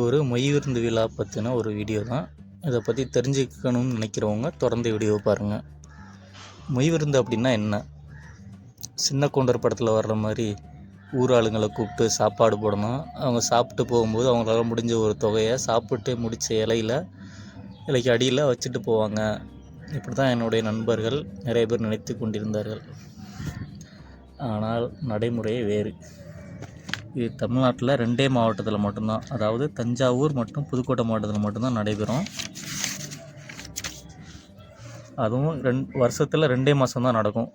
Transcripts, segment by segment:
ஒரு மொய் விருந்து விழா பற்றின ஒரு வீடியோ தான். இதை பற்றி தெரிஞ்சுக்கணும்னு நினைக்கிறவங்க தொடர்ந்து வீடியோ பாருங்கள். மொய் விருந்து அப்படின்னா என்ன? சின்ன கவுண்டர் படத்தில் வர்ற மாதிரி ஊர் ஆளுங்களை கூப்பிட்டு சாப்பாடு போடணும். அவங்க சாப்பிட்டு போகும்போது அவங்களால முடிஞ்ச ஒரு தொகையை சாப்பிட்டு முடித்த இலைக்கு அடியில் வச்சுட்டு போவாங்க. இப்படி தான் என்னுடைய நண்பர்கள் நிறைய பேர் நினைத்து கொண்டிருந்தார்கள். ஆனால் நடைமுறையே வேறு. இது தமிழ்நாட்டில் 2 மாவட்டத்தில் மட்டும்தான், அதாவது தஞ்சாவூர் மற்றும் புதுக்கோட்டை மாவட்டத்தில் மட்டும்தான் நடைபெறும். அதுவும் வருஷத்தில் 2 மாதம் தான் நடக்கும்.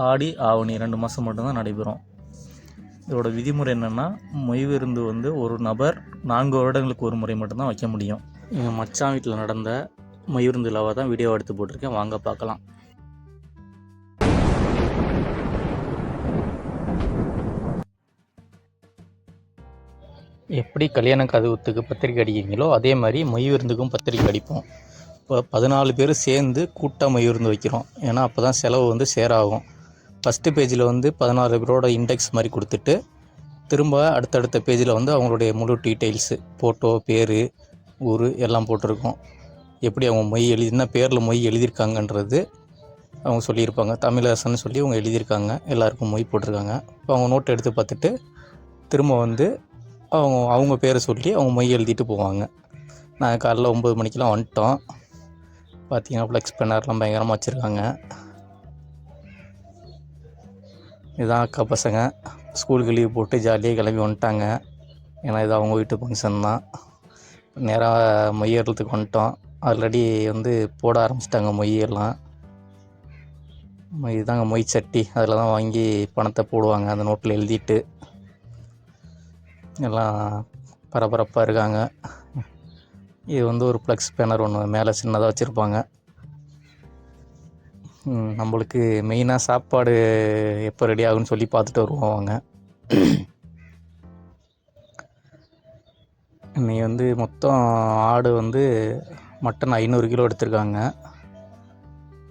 ஆடி ஆவணி 2 மாதம் மட்டும்தான் நடைபெறும். இதோட விதிமுறை என்னென்னா, மொய் விருந்து ஒரு நபர் 4 வருடங்களுக்கு ஒரு முறை மட்டும்தான் வைக்க முடியும். எங்கள் மச்சான் வீட்டில் நடந்த மொய் விருந்து விழாவை தான் வீடியோ எடுத்து போட்டிருக்கேன், வாங்க பார்க்கலாம். எப்படி கல்யாண கதவுத்துக்கு பத்திரிக்கை அடிக்கிறீங்களோ அதே மாதிரி மொய் விருந்துக்கும் பத்திரிக்கை அடிப்போம். இப்போ 14 பேர் சேர்ந்து கூட்டாக மொய் விருந்து வைக்கிறோம். ஏன்னா அப்போ தான் செலவு சேராகும். ஃபஸ்ட்டு பேஜில் 14 பேரோட இண்டெக்ஸ் மாதிரி கொடுத்துட்டு, திரும்ப அடுத்தடுத்த பேஜில் அவங்களுடைய முழு டீட்டெயில்ஸு, ஃபோட்டோ, பேர், ஊர் எல்லாம் போட்டிருக்கோம். எப்படி அவங்க மொய் என்ன பேரில் மொய் எழுதியிருக்காங்கன்றது அவங்க சொல்லியிருப்பாங்க. தமிழரசன்னு சொல்லி அவங்க எழுதியிருக்காங்க, எல்லாருக்கும் மொய் போட்டிருக்காங்க. இப்போ அவங்க நோட்டை எடுத்து பார்த்துட்டு திரும்ப அவங்க பேரை சொல்லி அவங்க மொய் எழுதிட்டு போவாங்க. நாங்கள் காலைல 9 மணிக்கெலாம் வந்துட்டோம். பார்த்திங்கன்னா ஃப்ளெக்ஸ் பேனர்லாம் பயங்கரமாக வச்சுருக்காங்க. இதுதான் அக்கா பசங்க ஸ்கூலுக்கு லீவ் போட்டு ஜாலியாக கிளம்பி வந்துட்டாங்க. ஏன்னா இது அவங்க வீட்டு ஃபங்க்ஷன் தான். நேராக மொய் ஏறுறதுக்கு வந்துட்டோம். ஆல்ரெடி போட ஆரம்பிச்சிட்டாங்க மொய்யெல்லாம். இதுதாங்க மொய் சட்டி, அதில் தான் வாங்கி பணத்தை போடுவாங்க. அந்த நோட்டில் எழுதிட்டு எல்லாம் பரபரப்பாக இருக்காங்க. இது ஒரு ஃப்ளெக்ஸ் பேனர் ஒன்று மேலே சின்னதாக வச்சுருப்பாங்க. நம்மளுக்கு மெயினாக சாப்பாடு எப்போ ரெடி ஆகுன்னு சொல்லி பார்த்துட்டு வருவோம் அவங்க. இன்றைக்கி மொத்தம் ஆடு மட்டன் 500 கிலோ எடுத்திருக்காங்க.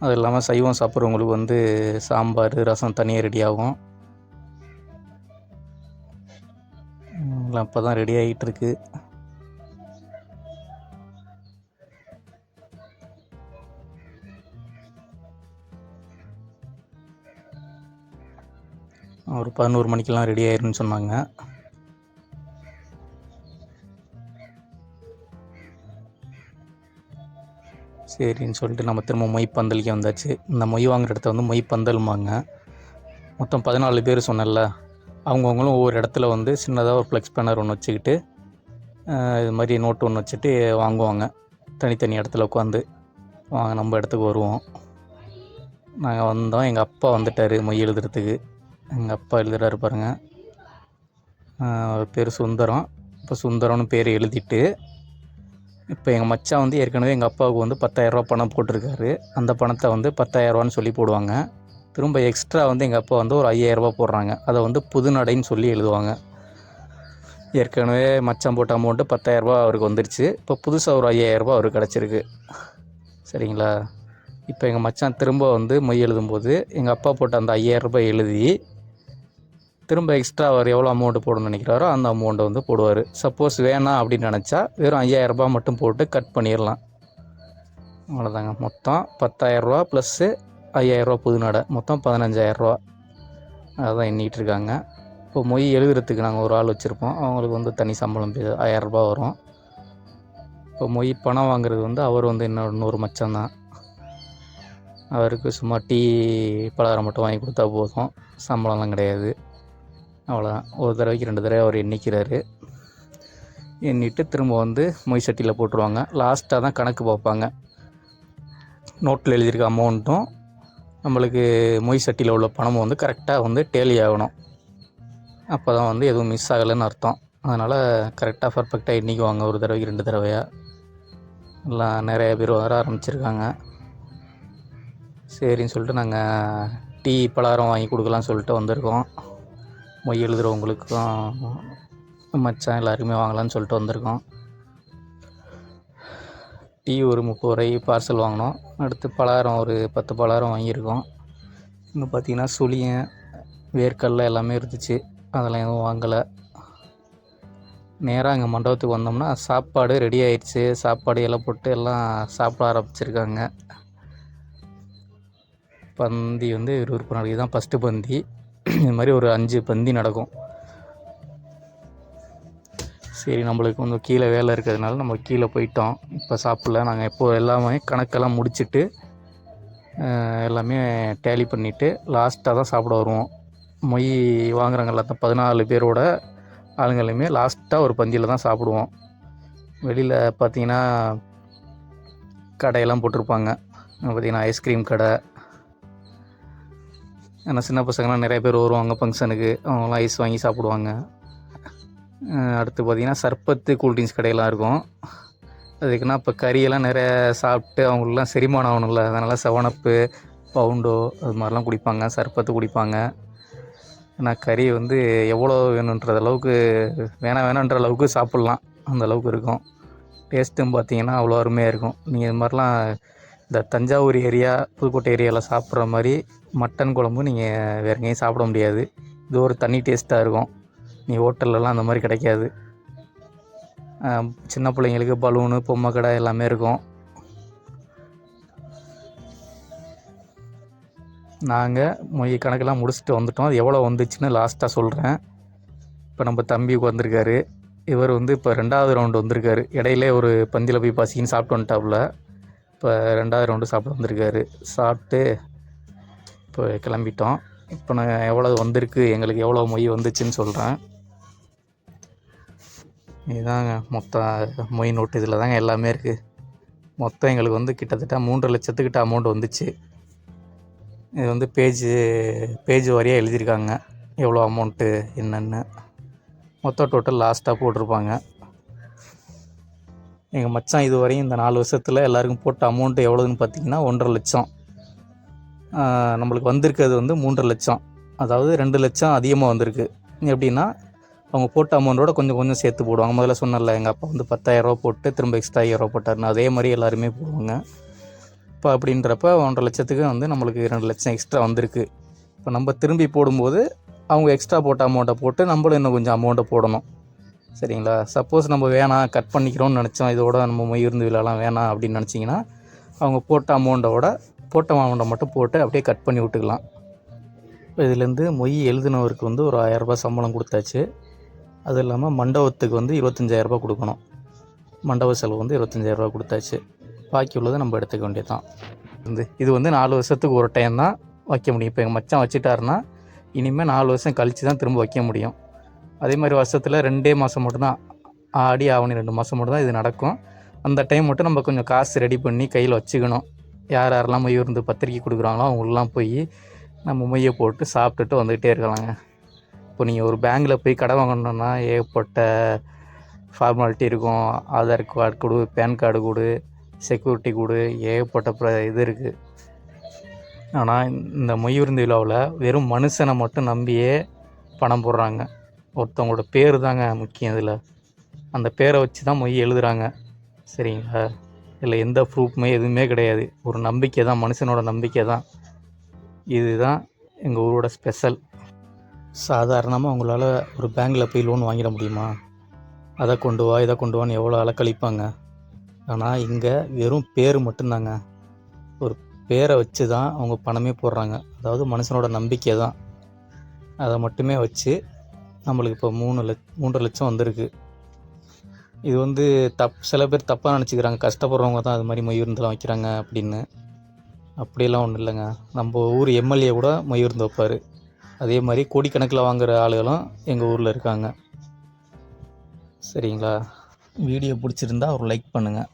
அது இல்லாமல் சைவம் சாப்பிட்றவங்களுக்கு சாம்பார், ரசம் தனியாக ரெடி ஆகும். அப்போ தான் ரெடி ஆகிட்டுருக்கு. ஒரு 11 மணிக்கெலாம் ரெடி ஆயிருன்னு சொன்னாங்க. சரின்னு சொல்லிட்டு நம்ம திரும்ப மொய் பந்தலுக்கே வந்தாச்சு. இந்த மொய் வாங்குகிற இடத்த மொய் பந்தல்மாங்க. மொத்தம் 14 பேர் சொன்னல, அவங்கவுங்களும் ஒவ்வொரு இடத்துல சின்னதாக ஒரு ஃப்ளெக்ஸ் பேனர் ஒன்று வச்சுக்கிட்டு இது மாதிரி நோட்டு ஒன்று வச்சுட்டு வாங்குவாங்க. தனித்தனி இடத்துல உட்காந்து நம்ம இடத்துக்கு வருவோம். நாங்கள் வந்தோம். எங்கள் அப்பா வந்துட்டார் மொய் எழுதுறதுக்கு. எங்கள் அப்பா எழுதுறாரு பாருங்கள். பேர் சுந்தரம். இப்போ சுந்தரம்னு பேர் எழுதிட்டு, இப்போ எங்கள் மச்சான் ஏற்கனவே எங்கள் அப்பாவுக்கு 10,000 ரூபா பணம் போட்டிருக்காரு. அந்த பணத்தை 10,000 ரூபான்னு சொல்லி போடுவாங்க. திரும்ப எக்ஸ்ட்ரா எங்கள் அப்பா ஒரு 5,000 ரூபா போடுறாங்க. அதை புதுநடைன்னு சொல்லி எழுதுவாங்க. ஏற்கனவே மச்சான் போட்ட அமௌண்ட்டு 10,000 ரூபா அவருக்கு வந்துருச்சு. இப்போ புதுசாக ஒரு 5,000 ரூபா அவருக்கு கிடச்சிருக்கு. சரிங்களா? இப்போ எங்கள் மச்சான் திரும்ப மொய் எழுதும்போது எங்கள் அப்பா போட்ட அந்த 5,000 ரூபாய் எழுதி திரும்ப எக்ஸ்ட்ரா அவர் எவ்வளோ அமௌண்ட்டு போடணும்னு நினைக்கிறாரோ அந்த அமௌண்ட்டை போடுவார். சப்போஸ் வேணாம் அப்படின்னு நினச்சா வெறும் 5,000 ரூபா மட்டும் போட்டு கட் பண்ணிடலாம். அவ்வளோதாங்க. மொத்தம் 10,000 ரூபா ப்ளஸ்ஸு 5,000 ரூபா புதுநடை, மொத்தம் 15,000 ரூபா. அதுதான் எண்ணிகிட்டு இருக்காங்க. இப்போ மொய் எழுதுறதுக்கு நாங்கள் ஒரு ஆள் வச்சுருப்போம். அவங்களுக்கு தனி சம்பளம் 1000 ரூபா வரும். இப்போ மொய் பணம் வாங்குறது அவர் இன்னொரு மச்சான் தான். அவருக்கு சும்மா டீ பலகாரம் மட்டும் வாங்கி கொடுத்தா போதும், சம்பளம்லாம் கிடையாது. அவ்வளோதான். ஒரு தடவைக்கு 2 தடவை அவர் எண்ணிக்கிறாரு. எண்ணிட்டு திரும்ப மொய் சட்டியில் போட்டுருவாங்க. லாஸ்ட்டாக தான் கணக்கு பார்ப்பாங்க. நோட்டில் எழுதியிருக்க அமௌண்ட்டும் நம்மளுக்கு மொய் சட்டியில் உள்ள பணமும் கரெக்டாக டேலி ஆகணும். அப்போ தான் எதுவும் மிஸ் ஆகலைன்னு அர்த்தம். அதனால் கரெக்டாக பர்ஃபெக்டாக எண்ணிக்குவாங்க. ஒரு தடவைக்கு 2 தடவையாக. எல்லாம் நிறைய பேர் வர ஆரம்பிச்சிருக்காங்க. சரின்னு சொல்லிட்டு நாங்கள் டீ பலகாரம் வாங்கி கொடுக்கலான்னு சொல்லிட்டு வந்திருக்கோம். மொய் எழுதுகிறவங்களுக்கும் மச்சான் எல்லாருக்குமே வாங்கலான்னு சொல்லிட்டு வந்திருக்கோம். டீ ஒரு 30 ரூபாய்க்கு பார்சல் வாங்கினோம். அடுத்து பலகாரம் ஒரு 10 பலகாரம் வாங்கியிருக்கோம். இன்னும் பார்த்திங்கன்னா சுழியன், வேர்க்கடலை எல்லாமே இருந்துச்சு. அதெல்லாம் எதுவும் வாங்கலை. நேராக அங்கே மண்டபத்துக்கு வந்தோம்னா சாப்பாடு ரெடி ஆயிடுச்சு. சாப்பாடு இலை போட்டு எல்லாம் சாப்பிட ஆரம்பிச்சிருக்காங்க. பந்தி வந்து விறுவிறுப்பு நாளைக்கு தான் ஃபஸ்ட்டு பந்தி. இது மாதிரி ஒரு 5 பந்தி நடக்கும். சரி, நம்மளுக்கு கொஞ்சம் கீழே வேலை இருக்கிறதுனால நம்ம கீழே போயிட்டோம். இப்போ சாப்பிடல. நாங்கள் எப்போது எல்லாமே கணக்கெல்லாம் முடிச்சுட்டு எல்லாமே டேலி பண்ணிவிட்டு லாஸ்ட்டாக தான் சாப்பிட வருவோம். மொய் வாங்குறவங்க எல்லாத்தையும் 14 பேரோட ஆளுங்களையுமே லாஸ்ட்டாக ஒரு பந்தியில் தான் சாப்பிடுவோம். வெளியில் பார்த்திங்கன்னா கடையெல்லாம் போட்டிருப்பாங்க. பார்த்திங்கன்னா ஐஸ்கிரீம் கடை. ஏன்னா சின்ன பசங்கள்லாம் நிறைய பேர் வருவாங்க ஃபங்க்ஷனுக்கு. அவங்களாம் ஐஸ் வாங்கி சாப்பிடுவாங்க. அடுத்து பார்த்திங்கன்னா சர்பத்து கூல்ட்ரிங்க்ஸ் கடையெல்லாம் இருக்கும். அதுக்குன்னா இப்போ கறியெல்லாம் நிறைய சாப்பிட்டு அவங்களுக்குலாம் செரிமானம் ஆகணும்ல, அதனால் 7up, பவுண்டோ அது மாதிரிலாம் குடிப்பாங்க. சர்பத்து குடிப்பாங்க. ஏன்னா கறி வந்து எவ்வளோ வேணுன்ற அளவுக்கு வேணான்ற அளவுக்கு சாப்பிட்லாம். அந்த அளவுக்கு இருக்கும். டேஸ்ட்டும் பார்த்திங்கன்னா அவ்வளோ அருமையாக இருக்கும். நீங்கள் இது மாதிரிலாம் இந்த தஞ்சாவூர் ஏரியா, புதுக்கோட்டை ஏரியாவில் சாப்பிட்ற மாதிரி மட்டன் குழம்பு நீங்கள் வேறு எங்கேயும் சாப்பிட முடியாது. இது ஒரு தனி டேஸ்ட்டாக இருக்கும். நீ ஹோட்டல்லலாம் அந்த மாதிரி கிடைக்காது. சின்ன பிள்ளைங்களுக்கு பலூனு, பொம்மை கடை எல்லாமே இருக்கும். நாங்கள் மொய் கணக்கெல்லாம் முடிச்சுட்டு வந்துட்டோம். அது எவ்வளோ வந்துச்சுன்னு லாஸ்ட்டாக சொல்கிறேன். இப்போ நம்ம தம்பி வந்திருக்காரு. இவர் வந்து இப்போ 2வது ரவுண்டு வந்திருக்காரு. இடையிலே ஒரு பந்தியில் போய் பசின்னு சாப்பிட்டு வந்துட்டாப்புல. இப்போ 2வது ரவுண்டு சாப்பிட வந்திருக்காரு. சாப்பிட்டு இப்போ கிளம்பிட்டோம். இப்போ நான் எவ்வளோ வந்திருக்கு, எங்களுக்கு எவ்வளோ மொய் வந்துச்சுன்னு சொல்கிறேன். இதுதாங்க மொத்தம் மொய் நோட்டு. இதில் தாங்க எல்லாமே இருக்குது. மொத்தம் எங்களுக்கு வந்து கிட்டத்தட்ட 3 லட்சத்துக்கிட்ட அமௌண்ட் வந்துச்சு. இது வந்து பேஜ் வாரியாக எழுதியிருக்காங்க எவ்வளோ அமௌண்ட்டு என்னென்னு. மொத்தம் டோட்டல் லாஸ்ட்டாக போட்டிருப்பாங்க. எங்கள் மச்சான் இது வரையும் இந்த 4 வருஷத்தில் எல்லாருக்கும் போட்ட அமௌண்ட்டு எவ்வளோதுன்னு பார்த்திங்கன்னா 1.5 லட்சம். நம்மளுக்கு வந்திருக்கிறது வந்து 3.5 லட்சம். அதாவது 2 லட்சம் அதிகமாக வந்திருக்கு. எப்படின்னா அவங்க போட்ட அமௌண்ட்டோட கொஞ்சம் சேர்த்து போடுவாங்க. முதல்ல சொன்னல, எங்கள் அப்பா வந்து 10,000 போட்டு திரும்ப எக்ஸ்ட்ரா 5,000 போட்டாருன்னு, அதே மாதிரி எல்லாருமே போடுவாங்க. இப்போ அப்படின்றப்ப 1.5 லட்சத்துக்கு வந்து நம்மளுக்கு 2 லட்சம் எக்ஸ்ட்ரா வந்திருக்கு. இப்போ நம்ம திரும்பி போடும்போது அவங்க எக்ஸ்ட்ரா போட்ட அமௌண்ட்டை போட்டு நம்மளும் இன்னும் கொஞ்சம் அமௌண்ட்டை போடணும். சரிங்களா? சப்போஸ் நம்ம வேணாம், கட் பண்ணிக்கிறோம்னு நினச்சோம், இதோட நம்ம மொய் விருந்து விழாலாம் வேணாம் அப்படின்னு நினச்சிங்கன்னா அவங்க போட்ட அமௌண்ட்டை மட்டும் போட்டு அப்படியே கட் பண்ணி விட்டுக்கலாம். இப்போ இதுலேருந்து மொய் எழுதினவருக்கு வந்து ஒரு 1000 ரூபாய் சம்பளம் கொடுத்தாச்சு. அது இல்லாமல் மண்டபத்துக்கு வந்து 25,000 ரூபாய் கொடுக்கணும். மண்டப செலவு வந்து 25,000 ரூபாய் கொடுத்தாச்சு. பாக்கி உள்ளதை நம்ம எடுத்துக்க வேண்டியது தான். இது வந்து 4 வருஷத்துக்கு ஒரு டைம் தான் வைக்க முடியும். இப்போ எங்கள் மச்சான் வச்சுட்டாருன்னா இனிமேல் 4 வருஷம் கழித்து தான் திரும்ப வைக்க முடியும். அதே மாதிரி வருஷத்தில் 2 மாதம் மட்டும்தான், ஆடி ஆவணி 2 மாதம் மட்டும்தான் இது நடக்கும். அந்த டைம் மட்டும் நம்ம கொஞ்சம் காசு ரெடி பண்ணி கையில் வச்சுக்கணும். யாரெல்லாம் மொய் விருந்து பத்திரிக்கை கொடுக்குறாங்களோ அவங்களெலாம் போய் நம்ம மொய்யை போட்டு சாப்பிட்டுட்டு வந்துக்கிட்டே இருக்கலாங்க. இப்போ நீங்கள் ஒரு பேங்கில் போய் கடை வாங்கணுன்னா ஏகப்பட்ட ஃபார்மாலிட்டி இருக்கும். ஆதார் கார்டு கொடு, பேன் கார்டு கொடு, செக்யூரிட்டி கொடு, ஏகப்பட்ட இது இருக்குது. ஆனால் இந்த மொய் விருந்து விழாவில் வெறும் மனுஷனை மட்டும் நம்பியே பணம் போடுறாங்க. ஒருத்தவங்களோட பேர் தாங்க முக்கியம். இதில் அந்த பேரை வச்சு தான் மொய் எழுதுகிறாங்க. சரிங்களா? இல்லை எந்த ப்ரூஃப்மே எதுவுமே கிடையாது. ஒரு நம்பிக்கை தான், மனுஷனோட நம்பிக்கை தான். இதுதான் எங்கள் ஊரோட ஸ்பெஷல். சாதாரணமாக அவங்களால ஒரு பேங்கில் போய் லோன் வாங்கிட முடியுமா? அதை கொண்டு வா, இதை கொண்டு வான்னு எவ்வளோ அலக்கழிப்பாங்க. ஆனால் இங்கே வெறும் பேர் மட்டும்தாங்க. ஒரு பேரை வச்சு தான் அவங்க பணமே போடுறாங்க. அதாவது மனுஷனோட நம்பிக்கை தான். அதை மட்டுமே வச்சு நம்மளுக்கு இப்போ 3 லட்சம் வந்திருக்கு. இது வந்து சில பேர் தப்பாக நினச்சிக்கிறாங்க, கஷ்டப்படுறவங்க தான் அது மாதிரி மொய் விருந்தெல்லாம் வைக்கிறாங்க அப்படின்னு. அப்படியெல்லாம் ஒன்றும் இல்லைங்க. நம்ம ஊர் எம்எல்ஏ கூட மொய் விருந்து வைப்பார். அதே மாதிரி கோடிக்கணக்கில் வாங்குகிற ஆளுகளும் எங்கள் ஊரில் இருக்காங்க. சரிங்களா? வீடியோ பிடிச்சிருந்தா ஒரு லைக் பண்ணுங்கள்.